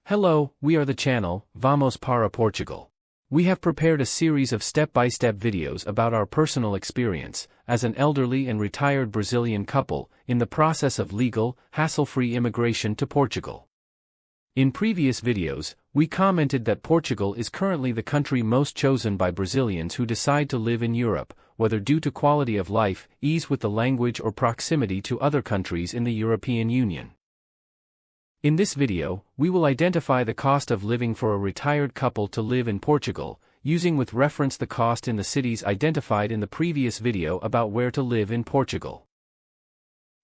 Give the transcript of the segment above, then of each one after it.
Hello, we are the channel, Vamos para Portugal. We have prepared a series of step-by-step videos about our personal experience, as an elderly and retired Brazilian couple, in the process of legal, hassle-free immigration to Portugal. In previous videos, we commented that Portugal is currently the country most chosen by Brazilians who decide to live in Europe, whether due to quality of life, ease with the language or proximity to other countries in the European Union. In this video, we will identify the cost of living for a retired couple to live in Portugal, using with reference the cost in the cities identified in the previous video about where to live in Portugal.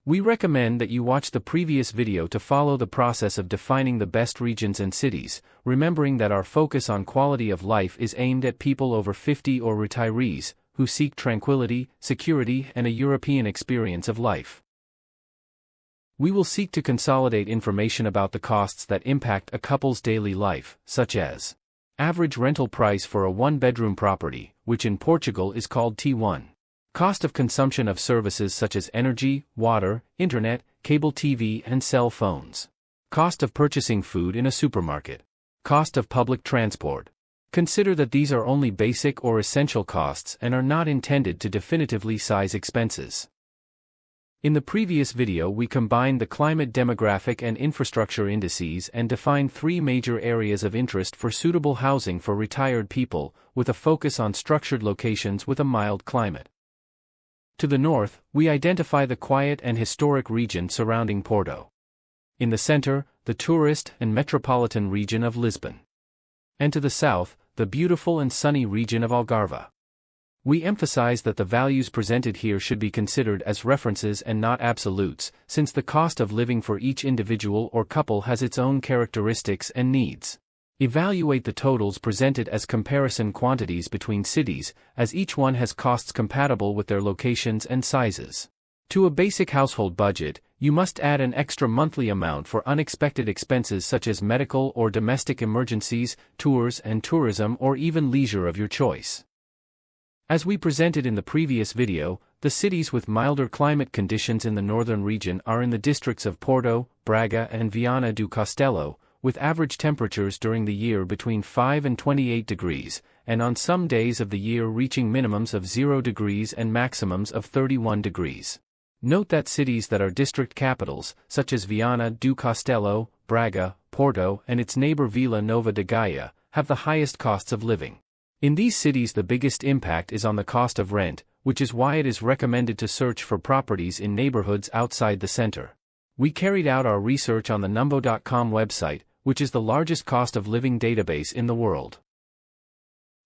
We recommend that you watch the previous video to follow the process of defining the best regions and cities, remembering that our focus on quality of life is aimed at people over 50 or retirees, who seek tranquility, security, and a European experience of life. We will seek to consolidate information about the costs that impact a couple's daily life, such as average rental price for a one-bedroom property, which in Portugal is called T1. Cost of consumption of services such as energy, water, internet, cable TV and cell phones. Cost of purchasing food in a supermarket. Cost of public transport. Consider that these are only basic or essential costs and are not intended to definitively size expenses. In the previous video we combined the climate demographic and infrastructure indices and defined three major areas of interest for suitable housing for retired people, with a focus on structured locations with a mild climate. To the north, we identify the quiet and historic region surrounding Porto. In the center, the tourist and metropolitan region of Lisbon. And to the south, the beautiful and sunny region of Algarve. We emphasize that the values presented here should be considered as references and not absolutes, since the cost of living for each individual or couple has its own characteristics and needs. Evaluate the totals presented as comparison quantities between cities, as each one has costs compatible with their locations and sizes. To a basic household budget, you must add an extra monthly amount for unexpected expenses such as medical or domestic emergencies, tours and tourism, or even leisure of your choice. As we presented in the previous video, the cities with milder climate conditions in the northern region are in the districts of Porto, Braga and Viana do Castelo, with average temperatures during the year between 5 and 28 degrees, and on some days of the year reaching minimums of 0 degrees and maximums of 31 degrees. Note that cities that are district capitals, such as Viana do Castelo, Braga, Porto and its neighbor Vila Nova de Gaia, have the highest costs of living. In these cities the biggest impact is on the cost of rent, which is why it is recommended to search for properties in neighborhoods outside the center. We carried out our research on the numbo.com website, which is the largest cost of living database in the world.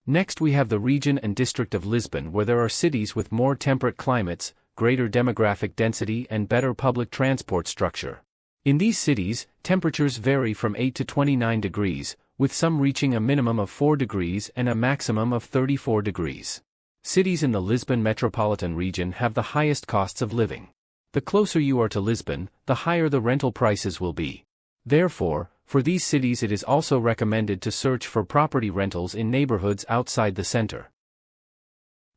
Next we have the region and district of Lisbon, where there are cities with more temperate climates, greater demographic density and better public transport structure. In these cities, temperatures vary from 8 to 29 degrees, with some reaching a minimum of 4 degrees and a maximum of 34 degrees. Cities in the Lisbon metropolitan region have the highest costs of living. The closer you are to Lisbon, the higher the rental prices will be. Therefore, for these cities it is also recommended to search for property rentals in neighborhoods outside the center.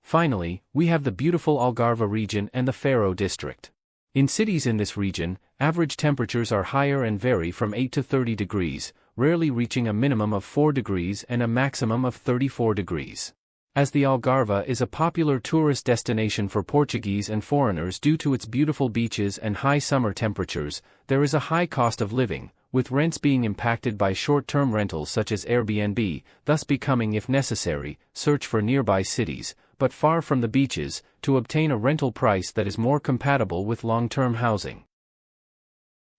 Finally, we have the beautiful Algarve region and the Faro district. In cities in this region, average temperatures are higher and vary from 8 to 30 degrees, rarely reaching a minimum of 4 degrees and a maximum of 34 degrees. As the Algarve is a popular tourist destination for Portuguese and foreigners due to its beautiful beaches and high summer temperatures, there is a high cost of living, with rents being impacted by short-term rentals such as Airbnb, thus becoming, if necessary, search for nearby cities, but far from the beaches, to obtain a rental price that is more compatible with long-term housing.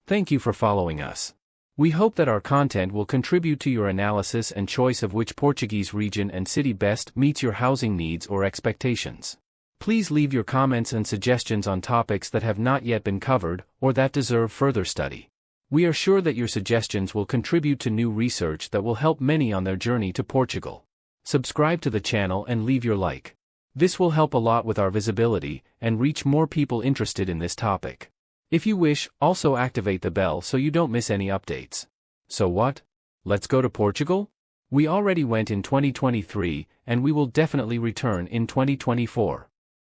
Thank you for following us. We hope that our content will contribute to your analysis and choice of which Portuguese region and city best meets your housing needs or expectations. Please leave your comments and suggestions on topics that have not yet been covered, or that deserve further study. We are sure that your suggestions will contribute to new research that will help many on their journey to Portugal. Subscribe to the channel and leave your like. This will help a lot with our visibility and reach more people interested in this topic. If you wish, also activate the bell so you don't miss any updates. So what? Let's go to Portugal? We already went in 2023, and we will definitely return in 2024.